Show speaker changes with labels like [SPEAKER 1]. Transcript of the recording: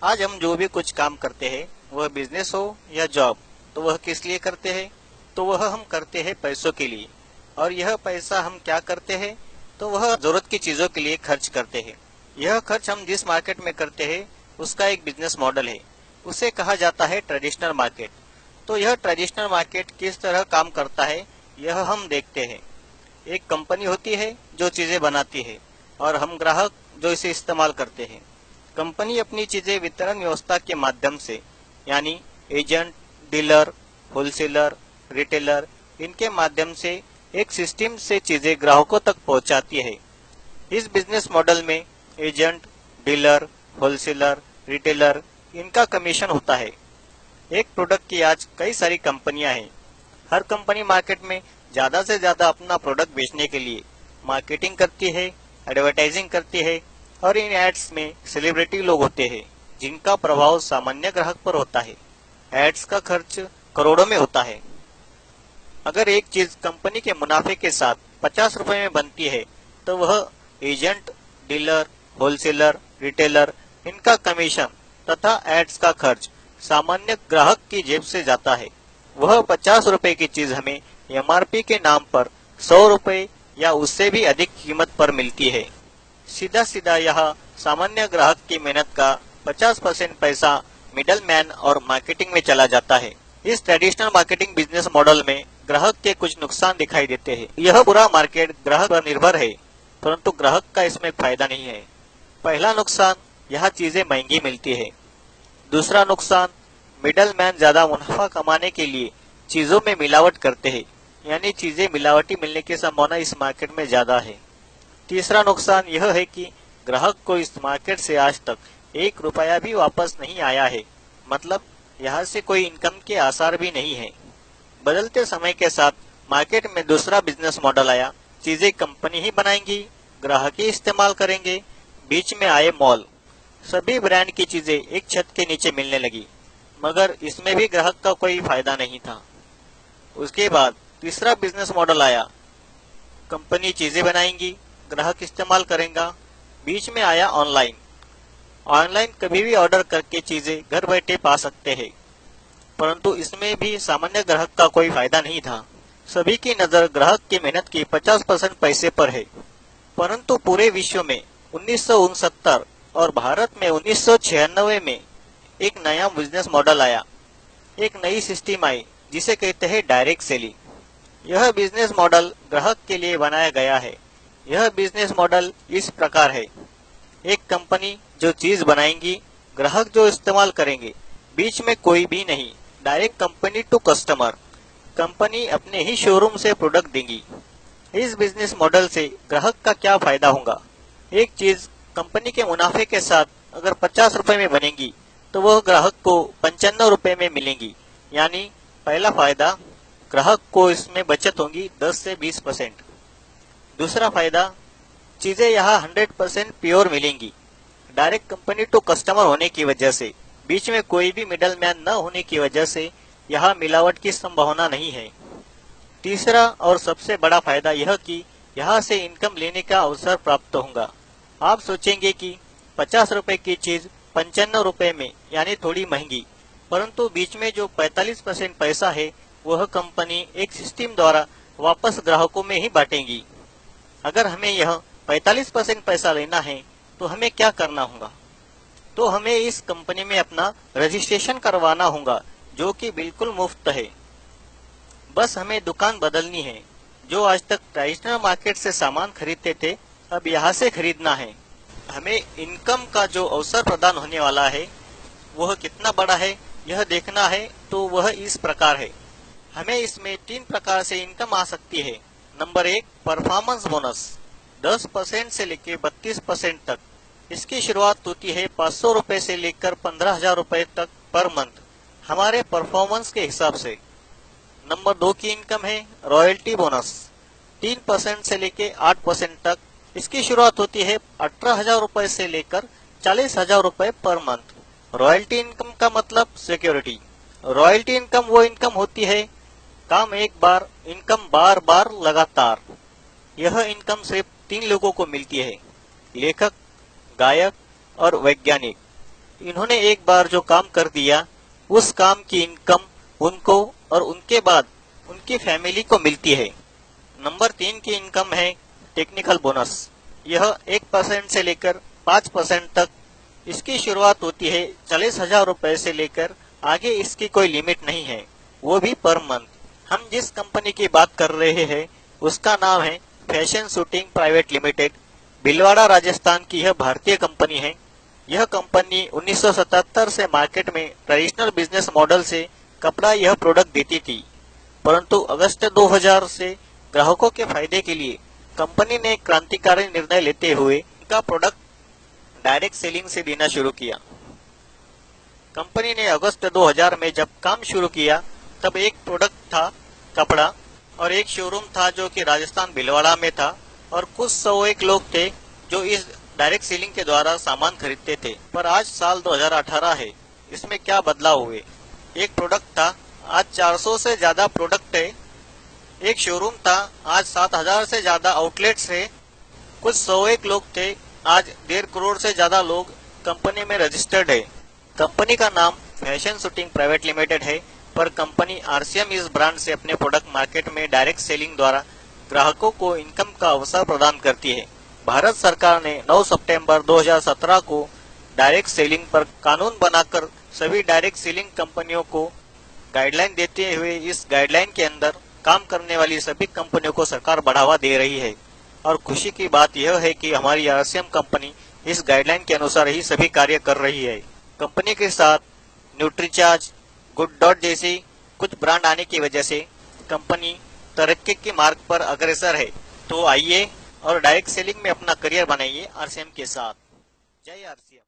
[SPEAKER 1] आज हम जो भी कुछ काम करते हैं, वह बिजनेस हो या जॉब, तो वह किस लिए करते हैं? तो वह हम करते हैं पैसों के लिए। और यह पैसा हम क्या करते हैं? तो वह जरूरत की चीजों के लिए खर्च करते हैं। यह खर्च हम जिस मार्केट में करते हैं, उसका एक बिजनेस मॉडल है। उसे कहा जाता है ट्रेडिशनल मार्केट। तो यह ट्रेडिशनल मार्केट किस तरह काम करता है, यह हम देखते हैं। एक कंपनी होती है जो चीजें बनाती है, और हम ग्राहक जो इसे इस्तेमाल करते हैं। कंपनी अपनी चीजें वितरण व्यवस्था के माध्यम से, यानी एजेंट, डीलर, होलसेलर, रिटेलर, इनके माध्यम से एक सिस्टम से चीजें ग्राहकों तक पहुंचाती है। इस बिजनेस मॉडल में एजेंट, डीलर, होलसेलर, रिटेलर, इनका कमीशन होता है। एक प्रोडक्ट की आज कई सारी कंपनियां हैं। हर कंपनी मार्केट में ज्यादा से ज्यादा अपना प्रोडक्ट बेचने के लिए मार्केटिंग करती है, एडवर्टाइजिंग करती है, और इन एड्स में सेलिब्रिटी लोग होते हैं जिनका प्रभाव सामान्य ग्राहक पर होता है। एड्स का खर्च करोड़ों में होता है। अगर एक चीज कंपनी के मुनाफे के साथ 50 रुपए में बनती है, तो वह एजेंट, डीलर, होलसेलर, रिटेलर, इनका कमीशन तथा एड्स का खर्च सामान्य ग्राहक की जेब से जाता है। वह 50 रुपए की चीज हमें एमआरपी के नाम पर 100 रुपए या उससे भी अधिक कीमत पर मिलती है। सीधा सीधा यह सामान्य ग्राहक की मेहनत का 50% पैसा मिडल मैन और मार्केटिंग में चला जाता है। इस ट्रेडिशनल मार्केटिंग बिजनेस मॉडल में ग्राहक के कुछ नुकसान दिखाई देते हैं। यह पूरा मार्केट ग्राहक पर निर्भर है, परंतु ग्राहक का इसमें फायदा नहीं है। पहला नुकसान, यह चीजें महंगी मिलती है। दूसरा नुकसान, मिडल मैन ज्यादा मुनाफा कमाने के लिए चीजों में मिलावट करते हैं, यानी चीजें मिलावटी मिलने की संभावना इस मार्केट में ज्यादा है। तीसरा नुकसान यह है कि ग्राहक को इस मार्केट से आज तक 1 रुपया भी वापस नहीं आया है, मतलब यहाँ से कोई इनकम के आसार भी नहीं है। बदलते समय के साथ मार्केट में दूसरा बिजनेस मॉडल आया। चीजें कंपनी ही बनाएंगी, ग्राहक ही इस्तेमाल करेंगे। बीच में आए मॉल। सभी ब्रांड की चीजें एक छत के नीचे मिलने लगी, मगर इसमें भी ग्राहक का कोई फायदा नहीं था। उसके बाद तीसरा बिजनेस मॉडल आया। कंपनी चीजें बनाएंगी, ग्राहक इस्तेमाल करेगा। बीच में आया ऑनलाइन। ऑनलाइन कभी भी ऑर्डर करके चीजें घर बैठे पा सकते हैं, परंतु इसमें भी सामान्य ग्राहक का कोई फायदा नहीं था। सभी की नजर ग्राहक की मेहनत की 50% पैसे पर है। परंतु पूरे विश्व में 1969 और भारत में 1996 में एक नया बिजनेस मॉडल आया। एक नई सिस्टम आई जिसे कहते हैं डायरेक्ट सेलिंग। यह बिजनेस मॉडल ग्राहक के लिए बनाया गया है। यह बिजनेस मॉडल इस प्रकार है। एक कंपनी जो चीज बनाएंगी, ग्राहक जो इस्तेमाल करेंगे, बीच में कोई भी नहीं। Direct company to customer. Company अपने ही शोरूम से प्रोडक्ट देंगी। इस बिजनेस मॉडल से ग्राहक का क्या फायदा होगा? एक चीज कंपनी के मुनाफे के साथ अगर 50 रुपए में बनेगी, तो वह ग्राहक को 95 रुपए में मिलेंगी। यानी पहला फायदा, ग्राहक को इसमें बचत होगी 10 से 20%। दूसरा फायदा, चीजें यहाँ 100% प्योर मिलेंगी। डायरेक्ट कंपनी टू कस्टमर होने की वजह से, बीच में कोई भी मिडल मैन न होने की वजह से यहाँ मिलावट की संभावना नहीं है। तीसरा और सबसे बड़ा फायदा यह कि यहाँ से इनकम लेने का अवसर प्राप्त होगा। आप सोचेंगे कि 50 रुपए की चीज 95 रुपए में, यानी थोड़ी महंगी, परंतु बीच में जो 45% पैसा है, वह कंपनी एक सिस्टम द्वारा वापस ग्राहकों में ही बांटेगी। अगर हमें यह 45% पैसा लेना है, तो हमें क्या करना होगा? तो हमें इस कंपनी में अपना रजिस्ट्रेशन करवाना होगा, जो कि बिल्कुल मुफ्त है। बस हमें दुकान बदलनी है। जो आज तक ट्रेडिशनल मार्केट से सामान खरीदते थे, अब यहाँ से खरीदना है। हमें इनकम का जो अवसर प्रदान होने वाला है, वह कितना बड़ा है, यह देखना है। तो वह इस प्रकार है। हमें इसमें 3 प्रकार से इनकम आ सकती है। नंबर 1, परफॉर्मेंस बोनस 10% से लेकर 32% तक। इसकी शुरुआत होती है 500 रुपए से लेकर 15,000 रुपए तक पर मंथ, हमारे परफॉर्मेंस के हिसाब से। नंबर 2 की इनकम है रॉयल्टी बोनस 3% से लेकर 8% तक। इसकी शुरुआत होती है 18,000 रुपए से लेकर 40,000 रुपए पर मंथ। रॉयल्टी इनकम का मतलब सिक्योरिटी। रॉयल्टी इनकम वो इनकम होती है, काम एक बार, इनकम बार बार लगातार। यह इनकम सिर्फ 3 लोगों को मिलती है, लेखक, गायक और वैज्ञानिक। इन्होंने एक बार जो काम कर दिया उस काम की इनकम उनको और उनके बाद उनकी फैमिली को मिलती है। नंबर 3 की इनकम है टेक्निकल बोनस। यह 1% से लेकर 5% तक इसकी शुरुआत होती है। 40,000 रुपए से लेकर आगे इसकी कोई लिमिट नहीं है, वो भी पर मंथ। हम जिस कंपनी की बात कर रहे हैं उसका नाम है fashion shooting private limited. Bhilwara Rajasthan की यह भारतीय कंपनी है। यह कंपनी 1977 से मार्केट में ट्रेडिशनल बिजनेस मॉडल से कपड़ा यह प्रोडक्ट देती थी, परंतु अगस्त 2000 से ग्राहकों के फायदे के लिए कंपनी ने क्रांतिकारी निर्णय लेते हुए इनका प्रोडक्ट डायरेक्ट सेलिंग से देना शुरू किया। कंपनी ने अगस्त 2000 में जब काम शुरू किया तब एक प्रोडक्ट था कपड़ा और एक शोरूम था जो कि राजस्थान भिलवाड़ा में था और कुछ 101 लोग थे जो इस डायरेक्ट सेलिंग के द्वारा सामान खरीदते थे। पर आज साल 2018 है, इसमें क्या बदलाव हुए। एक प्रोडक्ट था, आज 400 से ज्यादा प्रोडक्ट है। एक शोरूम था, आज 7000 से ज्यादा आउटलेट्स है। कुछ 101 लोग थे, आज 1.5 करोड़ से ज्यादा लोग कंपनी में रजिस्टर्ड है। कंपनी का नाम फैशन शूटिंग प्राइवेट लिमिटेड है, पर कंपनी आरसीएम इस ब्रांड से अपने प्रोडक्ट मार्केट में डायरेक्ट सेलिंग द्वारा ग्राहकों को इनकम का अवसर प्रदान करती है। भारत सरकार ने 9 सितंबर 2017 को डायरेक्ट सेलिंग पर कानून बनाकर सभी डायरेक्ट सेलिंग कंपनियों को गाइडलाइन देते हुए इस गाइडलाइन के अंदर काम करने वाली सभी कंपनियों को सरकार बढ़ावा दे रही है। और खुशी की बात यह है कि हमारी आरसीएम कंपनी इस गाइडलाइन के अनुसार ही सभी कार्य कर रही है। कंपनी के साथ न्यूट्रीचार्ज, गुड डॉट जैसी कुछ ब्रांड आने की वजह से कंपनी तरक्की के मार्ग पर अग्रसर है। तो आइए और डायरेक्ट सेलिंग में अपना करियर बनाइए आरसीएम के साथ। जय आरसीएम।